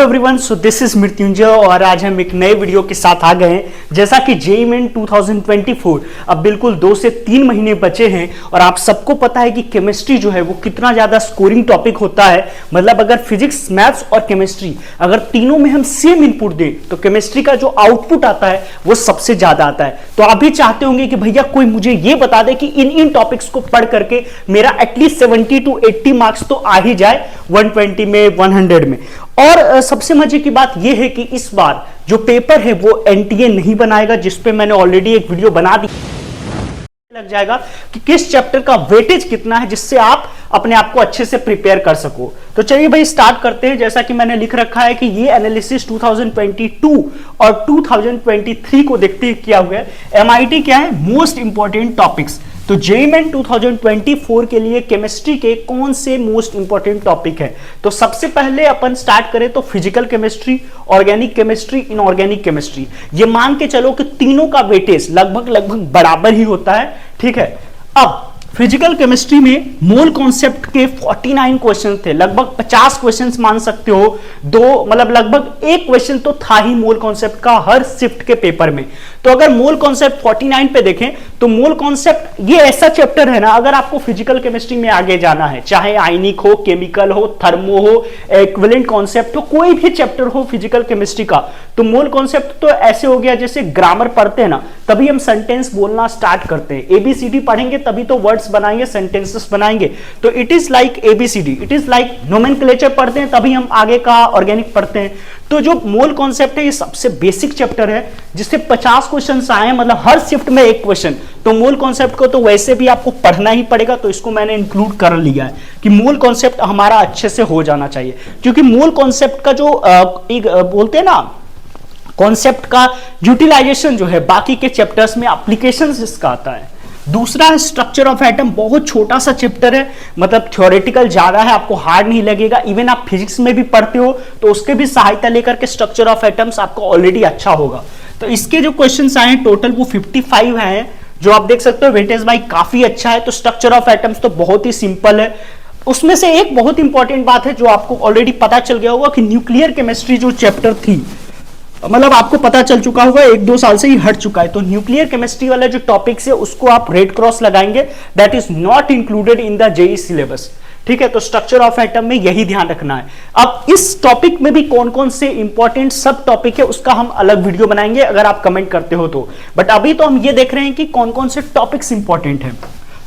Everyone, so this is Mrityunjay और आज हम एक नए वीडियो के साथ आ गए हैं। जैसा कि जेईई मेन 2024 अब बिल्कुल 2 से 3 महीने बचे हैं और आप सबको पता है कि केमिस्ट्री जो है वो कितना ज्यादा स्कोरिंग टॉपिक होता है। मतलब अगर फिजिक्स, मैथ्स और केमिस्ट्री अगर तीनों में हम सेम इनपुट दें तो केमिस्ट्री का जो आउटपुट आता है वो सबसे ज्यादा आता है। तो आप भी चाहते होंगे कि भैया कोई मुझे ये बता दे कि इन टॉपिक्स को पढ़ करके मेरा एटलीस्ट 70 to 80 मार्क्स तो आ ही जाए 120 में, 100 में। और सबसे मजे की बात यह है कि इस बार जो पेपर है वो एनटीए नहीं बनाएगा, जिसपे मैंने ऑलरेडी एक वीडियो बना दी। लग जाएगा कि किस चैप्टर का वेटेज कितना है, जिससे आप अपने आप को अच्छे से प्रिपेयर कर सको। तो चलिए भाई स्टार्ट करते हैं। जैसा कि मैंने लिख रखा है कि ये एनालिसिस 2022 और 2023 को देखते हुए किया हुआ है। एमआईटी क्या है, मोस्ट इंपॉर्टेंट टॉपिक्स। तो जेईई मेन 2024 के लिए केमिस्ट्री के कौन से मोस्ट इंपॉर्टेंट टॉपिक है। तो सबसे पहले अपन स्टार्ट करें तो physical chemistry, organic chemistry, inorganic chemistry. ये मान के चलो कि तीनों का वेटेज लगभग बराबर ही होता है। ठीक है, अब फिजिकल केमिस्ट्री में मोल कॉन्सेप्ट के 49 क्वेश्चन थे, लगभग 50 क्वेश्चंस मान सकते हो। मतलब लगभग एक क्वेश्चन तो था ही मोल कॉन्सेप्ट का हर शिफ्ट के पेपर में। तो अगर मोल कॉन्सेप्ट 49 पे देखें तो मोल कॉन्सेप्ट ये ऐसा चैप्टर है ना, अगर आपको फिजिकल केमिस्ट्री में आगे जाना है, चाहे आयनिक हो, केमिकल हो, थर्मो हो, इक्विवेलेंट कॉन्सेप्ट हो, कोई भी चैप्टर हो फिजिकल केमिस्ट्री का, तो मोल कॉन्सेप्ट तो ऐसे हो गया जैसे ग्रामर पढ़ते हैं ना, तभी हम सेंटेंस बोलना स्टार्ट करते हैं। एबीसीडी पढ़ेंगे तभी तो वर्ड्स बनाएंगे, सेंटेंसेस बनाएंगे। तो it is like A B C D, it is like nomenclature पढ़ते हैं तभी हम आगे का ऑर्गेनिक पढ़ते हैं। तो जो मोल कॉन्सेप्ट है ये सबसे बेसिक चैप्टर है, जिससे 50 क्वेश्चंस आए, मतलब हर शिफ्ट में एक क्वेश्चन। तो मोल कॉन्सेप्ट को तो वैसे भी आपको पढ़ना ही पड़ेगा, तो इसको मैंने इंक्लूड कर लिया है कि मोल कॉन्सेप्ट हमारा अच्छे से हो जाना चाहिए। क्योंकि मोल कॉन्सेप्ट का जो एक बोलते हैं ना, कॉन्सेप्ट का यूटिलाइजेशन जो है बाकी के चैप्टर्स में एप्लीकेशंस इसका आता है। दूसरा है स्ट्रक्चर ऑफ एटम, बहुत छोटा सा चैप्टर है, मतलब थ्योरेटिकल ज्यादा है, आपको हार्ड नहीं लगेगा। इवन आप फिजिक्स में भी पढ़ते हो तो उसके भी सहायता लेकर के स्ट्रक्चर ऑफ एटम्स आपको ऑलरेडी अच्छा होगा। तो इसके जो क्वेश्चंस आए टोटल वो 55 हैं, जो आप देख सकते हो वेटेज भाई काफी अच्छा है। तो स्ट्रक्चर ऑफ एटम्स तो बहुत ही सिंपल है। उसमें से एक बहुत इंपॉर्टेंट बात है जो आपको ऑलरेडी पता चल गया होगा कि न्यूक्लियर केमिस्ट्री जो चैप्टर थी, मतलब आपको पता चल चुका होगा, 1-2 साल से ही हट चुका है। तो न्यूक्लियर केमिस्ट्री वाला जो टॉपिक्स है उसको आप रेड क्रॉस लगाएंगे, that is not included in the JEE syllabus. ठीक है, तो स्ट्रक्चर ऑफ एटम में यही ध्यान रखना है। अब इस टॉपिक में भी कौन कौन से इंपॉर्टेंट सब टॉपिक है उसका हम अलग वीडियो बनाएंगे अगर आप कमेंट करते हो तो। बट अभी तो हम ये देख रहे हैं कि कौन कौन से टॉपिक्स इंपॉर्टेंट है।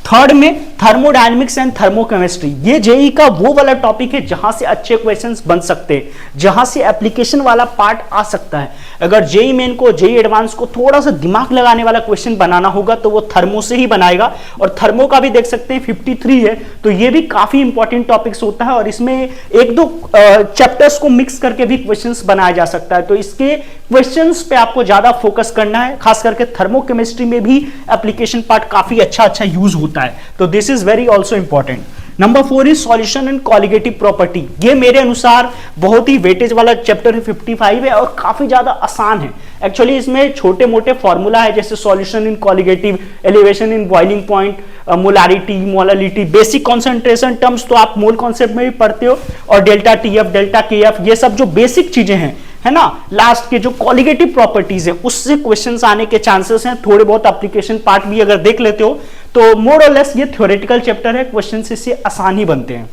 थर्ड में थर्मोडायनेमिक्स एंड थर्मोकेमिस्ट्री। ये जेईई का वो वाला टॉपिक है जहां से अच्छे क्वेश्चंस बन सकते हैं, जहां से एप्लीकेशन वाला पार्ट आ सकता है। अगर जेईई मेन को, जेईई एडवांस को थोड़ा सा दिमाग लगाने वाला क्वेश्चन बनाना होगा तो वो थर्मो से ही बनाएगा। और थर्मो का भी देख सकते हैं 53 है, तो ये भी काफी इंपॉर्टेंट टॉपिक्स होता है और इसमें 1-2 चैप्टर्स को मिक्स करके भी क्वेश्चंस बनाया जा सकता है। तो इसके क्वेश्चंस पे आपको ज्यादा फोकस करना है, खास करके थर्मोकेमिस्ट्री में भी एप्लीकेशन पार्ट काफी अच्छा यूज होता है। तो this is very also important. Number 4 is solution and colligative property. ये मेरे अनुसार बहुत ही वेटेज वाला चैप्टर है, 55 है और काफी ज्यादा आसान है। एक्चुअली इसमें छोटे मोटे फॉर्मूला है, जैसे solution in colligative, elevation in boiling point, molarity, molality, basic concentration terms तो आप मोल कॉन्सेप्ट में भी पढ़ते हो, और डेल्टा टीएफ, डेल्टा केएफ, ये सब जो बेसिक चीजें हैं, है ना। लास्ट के जो कॉलिगेटिव प्रॉपर्टीज है उससे क्वेश्चंस आने के चांसेस हैं। थोड़े बहुत एप्लीकेशन पार्ट भी अगर देख लेते हो तो मोर और लेस ये थ्योरेटिकल चैप्टर है, क्वेश्चंस इससे आसान ही बनते हैं।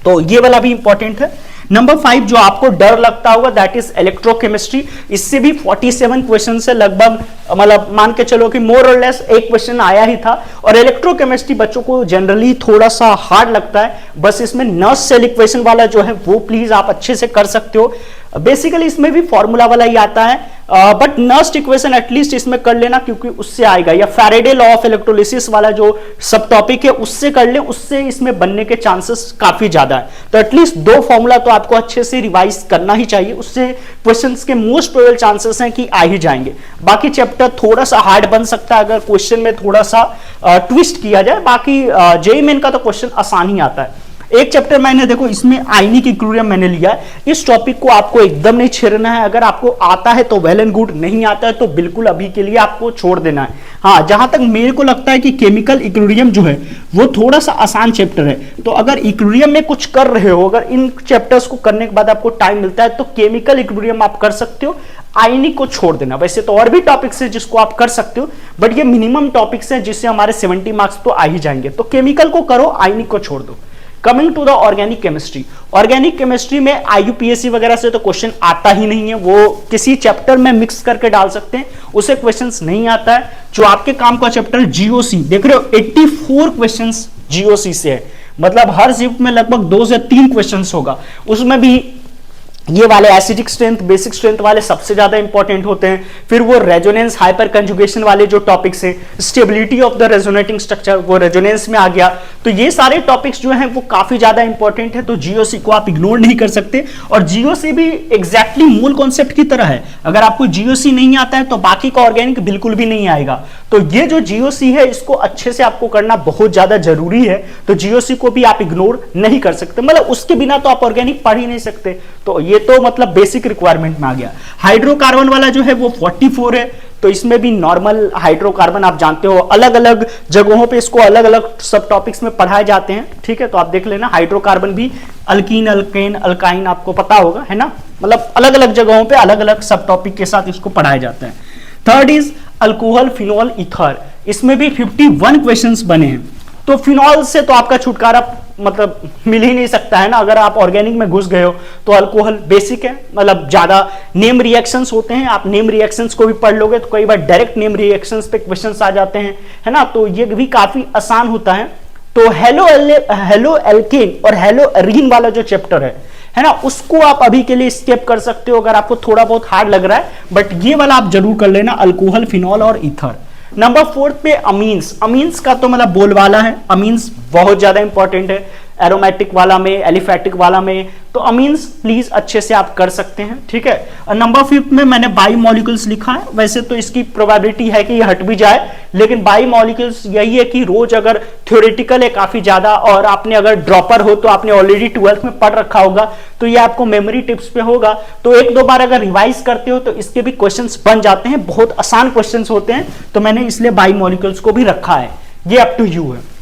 तो ये वाला भी इंपॉर्टेंट है। नंबर 5 जो आपको डर लगता होगा दैट इज इलेक्ट्रोकेमिस्ट्री। इससे भी 47 क्वेश्चन से लगभग, मतलब मान के चलो कि मोर और लेस एक क्वेश्चन आया ही था। और इलेक्ट्रोकेमिस्ट्री बच्चों को जनरली थोड़ा सा हार्ड लगता है, बस इसमें नर्स सेल इक्वेशन वाला जो है वो प्लीज आप अच्छे से कर सकते हो। बेसिकली इसमें भी फॉर्मूला वाला ही आता है, बट नर्स्ट इक्वेशन एटलीस्ट इसमें कर लेना क्योंकि उससे आएगा, या फैराडे लॉ ऑफ इलेक्ट्रोलिसिस वाला जो सब टॉपिक है उससे कर ले, उससे इसमें बनने के चांसेस काफी ज्यादा है। तो एटलीस्ट 2 फॉर्मूला तो आपको अच्छे से रिवाइज करना ही चाहिए, उससे क्वेश्चंस के मोस्ट प्रोबेबल चांसेस हैं कि आ ही जाएंगे। बाकी चैप्टर थोड़ा सा हार्ड बन सकता है अगर क्वेश्चन में थोड़ा सा ट्विस्ट किया जाए, बाकी जेईई मेन का तो क्वेश्चन आसान ही आता है। एक चैप्टर मैंने देखो इसमें आयनिक इक्विलिब्रियम मैंने लिया है। इस टॉपिक को आपको एकदम नहीं छेड़ना है, अगर आपको आता है तो वेल एंड गुड, नहीं आता है तो बिल्कुल अभी के लिए आपको छोड़ देना है। हाँ, जहां तक मेरे को लगता है कि केमिकल इक्विलिब्रियम जो है वो थोड़ा सा आसान चैप्टर है, तो अगर इक्विलिब्रियम में कुछ कर रहे हो, अगर इन चैप्टर्स को करने के बाद आपको टाइम मिलता है तो केमिकल इक्विलिब्रियम आप कर सकते हो, आयनिक को छोड़ देना। वैसे तो और भी टॉपिक्स है जिसको आप कर सकते हो, बट ये मिनिमम टॉपिक्स है जिससे हमारे 70 मार्क्स तो आ ही जाएंगे। तो केमिकल को करो, आयनिक को छोड़ दो। Coming to the organic chemistry, organic chemistry में IUPAC वगैरह से तो क्वेश्चन आता ही नहीं है, वो किसी चैप्टर में मिक्स करके डाल सकते हैं, उसे क्वेश्चंस नहीं आता है। जो आपके काम का चैप्टर GOC देख रहे हो, 84 क्वेश्चंस GOC से है, मतलब हर शिफ्ट में लगभग 2 से 3 क्वेश्चंस होगा। उसमें भी ये वाले एसिडिक स्ट्रेंथ, बेसिक स्ट्रेंथ वाले सबसे ज्यादा इंपॉर्टेंट होते हैं। फिर वो रेजोनेंस हाइपर कंजुगेशन वाले जो टॉपिक्स हैं, stability of the resonating structure, वो रेजोनेंस में आ गया। तो ये सारे टॉपिक्स जो हैं वो काफी ज्यादा इंपॉर्टेंट है, तो GOC को आप इग्नोर नहीं कर सकते। और GOC भी एग्जैक्टली मूल कॉन्सेप्ट की तरह है, अगर आपको GOC नहीं आता है तो बाकी का ऑर्गेनिक बिल्कुल भी नहीं आएगा। तो ये जो GOC है इसको अच्छे से आपको करना बहुत ज्यादा जरूरी है, तो GOC को भी आप इग्नोर नहीं कर सकते, मतलब उसके बिना तो आप ऑर्गेनिक पढ़ ही नहीं सकते। तो ये तो मतलब बेसिक रिक्वायरमेंट में आ गया। हाइड्रोकार्बन वाला जो है वो 44 है, तो इसमें भी नॉर्मल हाइड्रोकार्बन आप जानते हो, अलग अलग जगहों पे इसको अलग अलग सब टॉपिक्स में पढ़ाए जाते हैं, ठीक है। तो आप देख लेना, हाइड्रोकार्बन भी अल्कीन, अल्केन, अल्काइन आपको पता होगा, है ना, मतलब अलग अलग जगहों पे अलग अलग सब टॉपिक के साथ इसको पढ़ाया जाता है। Third is alcohol, phenol, ether, इसमें भी 51 क्वेश्चंस बने हैं। तो फिनॉल से तो आपका छुटकारा मतलब मिल ही नहीं सकता है ना, अगर आप ऑर्गेनिक में घुस गए हो तो अल्कोहल बेसिक है, मतलब ज्यादा नेम रिएक्शंस होते हैं, आप नेम रिएक्शंस को भी पढ़ लोगे तो कई बार डायरेक्ट नेम रिएक्शंस पे क्वेश्चंस आ जाते हैं, है ना, तो ये भी काफी आसान होता है। तो हेलो एल्केन और हेलो एरीन वाला जो चैप्टर है ना, उसको आप अभी के लिए स्किप कर सकते हो अगर आपको थोड़ा बहुत हार्ड लग रहा है, बट ये वाला आप जरूर कर लेना, अल्कोहल, फिनॉल और ईथर। नंबर 4 पे अमीन्स, अमीन्स का तो मतलब बोलबाला है, अमीन्स बहुत ज्यादा इंपॉर्टेंट है, एरोमेटिक वाला में, एलिफेटिक वाला में, तो अमीन्स प्लीज अच्छे से आप कर सकते हैं, ठीक है। और नंबर 5 में मैंने बायोमोलिक्यूल्स लिखा है, वैसे तो इसकी प्रोबेबिलिटी है कि ये हट भी जाए, लेकिन बायोमोलिक्यूल्स यही है कि रोज अगर थ्योरेटिकल है काफी ज्यादा, और आपने अगर ड्रॉपर हो तो आपने ऑलरेडी 12th में पढ़ रखा होगा, तो ये आपको मेमोरी टिप्स पे होगा, तो 1-2 बार अगर रिवाइज करते हो तो इसके भी क्वेश्चंस बन जाते हैं, बहुत आसान क्वेश्चंस होते हैं, तो मैंने इसलिए बायोमोलिक्यूल्स को भी रखा है, ये अप टू यू है।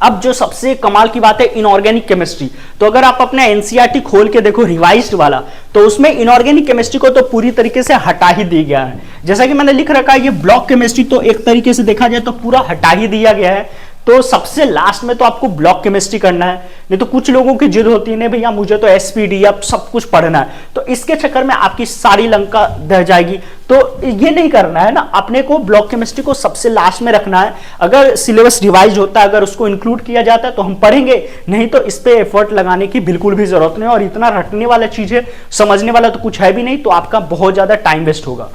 अब जो सबसे कमाल की बात है इनऑर्गेनिक केमिस्ट्री, तो अगर आप अपना एनसीईआरटी खोल के देखो रिवाइज्ड वाला, तो उसमें इनऑर्गेनिक केमिस्ट्री को तो पूरी तरीके से हटा ही दिया गया है। जैसा कि मैंने लिख रखा है, ये ब्लॉक केमिस्ट्री तो एक तरीके से देखा जाए तो पूरा हटा ही दिया गया है, तो सबसे लास्ट में तो आपको ब्लॉक केमिस्ट्री करना है, नहीं तो कुछ लोगों की जिद होती है ना भैया मुझे तो एसपीडी अब सब कुछ पढ़ना है, तो इसके चक्कर में आपकी सारी लंका दह जाएगी, तो ये नहीं करना है ना, अपने को ब्लॉक केमिस्ट्री को सबसे लास्ट में रखना है। अगर सिलेबस रिवाइज होता है, अगर उसको इंक्लूड किया जाता है तो हम पढ़ेंगे, नहीं तो इस पे एफर्ट लगाने की बिल्कुल भी जरूरत नहीं, और इतना रटने वाला चीज है, समझने वाला तो कुछ है भी नहीं, तो आपका बहुत ज्यादा टाइम वेस्ट होगा।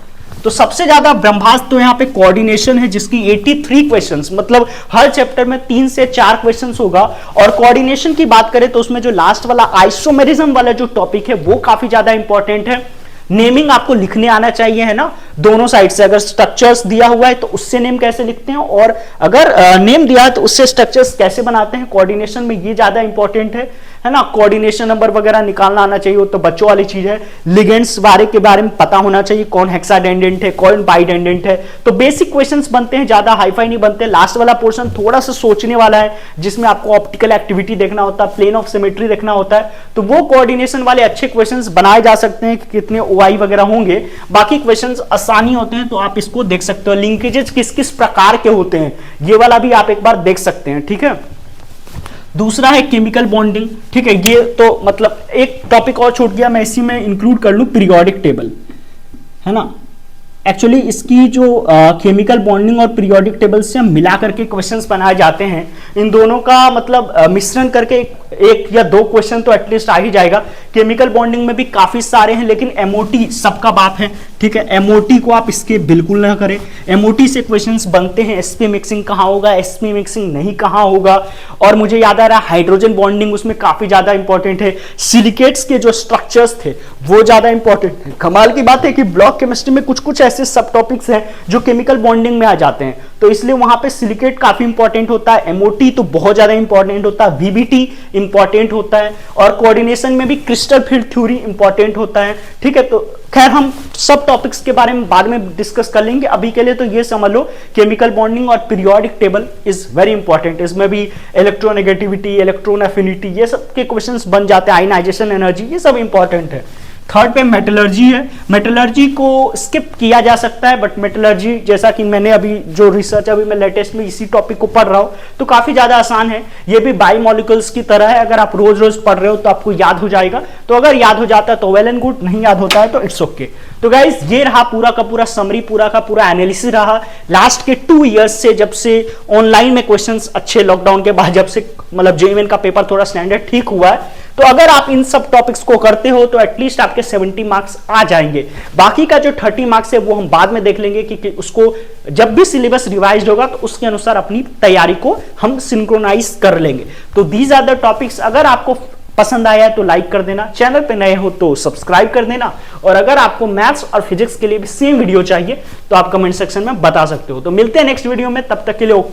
तो सबसे ज्यादा ब्रह्मास्त्र तो यहाँ पे कोऑर्डिनेशन है, जिसकी 83 क्वेश्चंस, मतलब हर चैप्टर में 3 से 4 क्वेश्चंस होगा। और कोऑर्डिनेशन की बात करें तो उसमें जो लास्ट वाला आइसोमेरिज्म वाला जो टॉपिक है वो काफी ज्यादा इंपॉर्टेंट है। नेमिंग आपको लिखने आना चाहिए, है ना, दोनों साइड से, अगर स्ट्रक्चर्स दिया हुआ है तो उससे नेम कैसे लिखते हैं, और अगर नेम दिया है तो उससे स्ट्रक्चर्स कैसे बनाते हैं, कोऑर्डिनेशन में ये ज्यादा इंपॉर्टेंट है ना। कोऑर्डिनेशन नंबर वगैरह निकालना आना चाहिए, वो तो बच्चों वाली चीज है। लिगेंड्स के बारे में पता होना चाहिए, कौन हेक्साडेंडेंट है, कौन बाइडेंडेंट है, तो बेसिक क्वेश्चंस बनते हैं, ज्यादा हाईफाई नहीं बनते। लास्ट वाला पोर्शन थोड़ा सा सोचने वाला है, जिसमें आपको ऑप्टिकल एक्टिविटी देखना होता है, प्लेन ऑफ सिमेट्री देखना होता है, तो वो कोऑर्डिनेशन वाले अच्छे क्वेश्चंस बनाए जा सकते हैं कि कितने ओआई वगैरह होंगे। बाकी क्वेश्चंस आसानी होते हैं, तो आप इसको देख सकते हो। लिंकेजेस किस किस प्रकार के होते हैं ये वाला भी आप एक बार देख सकते हैं, ठीक है। दूसरा है केमिकल बॉन्डिंग, ठीक है, ये तो मतलब एक टॉपिक और छूट गया, मैं इसी में इंक्लूड कर लूं, पीरियोडिक टेबल, है ना। एक्चुअली इसकी जो केमिकल बॉन्डिंग और पीरियोडिक टेबल से मिला करके क्वेश्चंस बनाए जाते हैं, इन दोनों का मतलब मिश्रण करके एक या दो क्वेश्चन तो एटलीस्ट आ ही जाएगा। केमिकल बॉन्डिंग में भी काफी सारे हैं, लेकिन एमओटी सबका बाप है, ठीक है, एमओटी को आप इसके बिल्कुल ना करें। एमओटी से क्वेश्चंस बनते हैं, एसपी मिक्सिंग कहाँ होगा, एसपी मिक्सिंग नहीं कहाँ होगा, और मुझे याद आ रहा है हाइड्रोजन बॉन्डिंग उसमें काफी ज्यादा इंपॉर्टेंट है। सिलिकेट्स के जो स्ट्रक्चर्स थे वो ज्यादा इंपॉर्टेंट है। कमाल की बात है कि ब्लॉक केमिस्ट्री में कुछ कुछ ऐसे सब टॉपिक्स हैं जो केमिकल बॉन्डिंग में आ जाते हैं, तो इसलिए वहां पे सिलिकेट काफी इंपॉर्टेंट होता है, एमओटी तो बहुत ज्यादा इंपॉर्टेंट होता है, वीबीटी इंपॉर्टेंट होता है, और कोऑर्डिनेशन में भी क्रिस्टल फील्ड थ्योरी इंपॉर्टेंट होता है। ठीक है, तो खैर हम सब टॉपिक्स के बारे में बाद में डिस्कस कर लेंगे। अभी के लिए तो ये समझ लो केमिकल बॉन्डिंग और periodic table is very important. इसमें भी इलेक्ट्रोनेगेटिविटी, इलेक्ट्रॉन एफिनिटी, ये सब के क्वेश्चंस बन जाते हैं, आयनाइजेशन एनर्जी, ये सब इंपॉर्टेंट है। थर्ड पे मेटलर्जी है। मेटलर्जी को स्किप किया जा सकता है, बट मेटलर्जी जैसा कि मैंने अभी जो रिसर्च अभी मैं लेटेस्ट में इसी टॉपिक को पढ़ रहा हूं, तो काफी ज्यादा आसान है। ये भी बायोमोलिक्यूल्स की तरह है, अगर आप रोज रोज पढ़ रहे हो तो आपको याद हो जाएगा। तो अगर याद हो जाता है तो वेल एंड गुड, नहीं याद होता है तो इट्स ओके। तो गाइज ये रहा पूरा का पूरा समरी, पूरा का पूरा एनालिसिस रहा लास्ट के 2 इयर्स से, जब से ऑनलाइन में क्वेश्चंस अच्छे लॉकडाउन के बाद, जब से मतलब जेईई का पेपर थोड़ा स्टैंडर्ड ठीक हुआ है। तो अगर आप इन सब टॉपिक्स को करते हो तो एटलीस्ट आपके 70 मार्क्स आ जाएंगे। बाकी का जो 30 मार्क्स है वो हम बाद में देख लेंगे कि उसको जब भी सिलेबस रिवाइज होगा तो उसके अनुसार अपनी तैयारी को हम सिंक्रोनाइज कर लेंगे। तो दीज आर द टॉपिक्स। अगर आपको पसंद आया है तो लाइक कर देना, चैनल पे नए हो तो सब्सक्राइब कर देना, और अगर आपको मैथ्स और फिजिक्स के लिए भी सेम वीडियो चाहिए तो आप कमेंट सेक्शन में बता सकते हो। तो मिलते हैं नेक्स्ट वीडियो में, तब तक के लिए